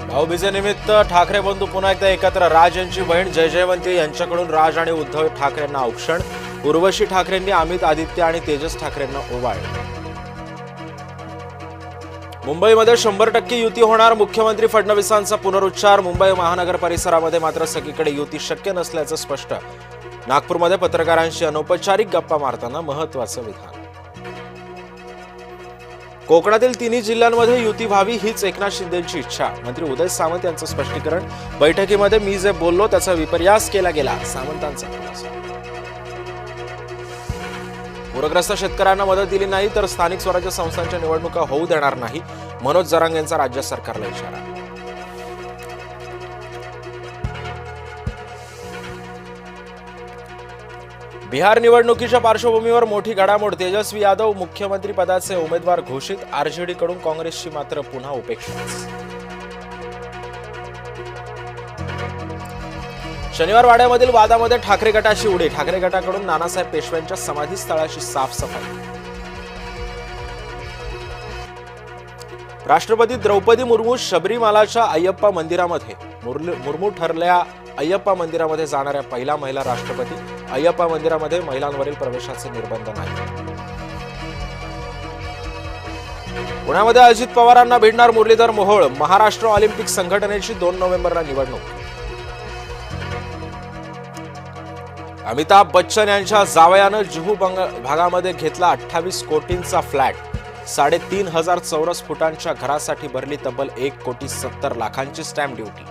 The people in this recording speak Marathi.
भाऊबीजेनिमित्त ठाकरे बंधू पुन्हा एकदा एकत्र. राज यांची बहीण जयवंती यांच्याकडून राज आणि उद्धव ठाकरेंना औक्षण. उर्वशी ठाकरेंनी अमित, आदित्य आणि तेजस ठाकरेंना ओवाळले. मुंबईमध्ये 100% युती होणार. मुख्यमंत्री फडणवीसांचा पुनरुच्चार. मुंबई महानगर परिसरामध्ये मात्र सगळीकडे युती शक्य नसल्याचं स्पष्ट. नागपूरमध्ये पत्रकारांशी अनौपचारिक गप्पा मारताना महत्त्वाचं विधान. कोकणातील तिन्ही जिल्ह्यांमध्ये युती व्हावी हीच एकनाथ शिंदेंची इच्छा. मंत्री उदय सामंत यांचं स्पष्टीकरण. बैठकीमध्ये मी जे बोललो त्याचा विपर्यास केला गेला, सामंतांचा खुलासा. पूरग्रस्त शेतकऱ्यांना मदत दिली नाही तर स्थानिक स्वराज्य संस्थांच्या निवडणुका होऊ देणार नाही, मनोज जरांगे यांचा राज्य सरकारला इशारा. बिहार निवडणुकीच्या पार्श्वभूमीवर मोठी घडामोड. तेजस्वी यादव मुख्यमंत्री पदाचे उमेदवार घोषित. आरजेडीकडून काँग्रेसची मात्र पुन्हा उपेक्षा. शनिवार वाड्यामधील वादामध्ये ठाकरे गटाची उडी. ठाकरे गटाकडून नानासाहेब पेशव्यांच्या समाधीस्थळाची साफसफाई. राष्ट्रपती द्रौपदी मुर्मू शबरीमालाच्या अय्यप्पा मंदिरामध्ये. मुर्मू ठरल्या अय्यप्पा मंदिरामध्ये जाणाऱ्या पहिला महिला राष्ट्रपती. अय्यप्पा मंदिरामध्ये महिलांवरील प्रवेशाचे निर्बंध नाही. पुण्यामध्ये अजित पवारांना भिडणार मुरलीधर मोहोळ. महाराष्ट्र ऑलिम्पिक संघटनेची 2 नोव्हेंबरला निवडणूक. अमिताभ बच्चन यांच्या जावयानं जुहू भागामध्ये घेतला 28 कोटींचा फ्लॅट. 3,500 चौरस फुटांच्या घरासाठी भरली तब्बल 1,70,00,000ची स्टॅम्प ड्युटी.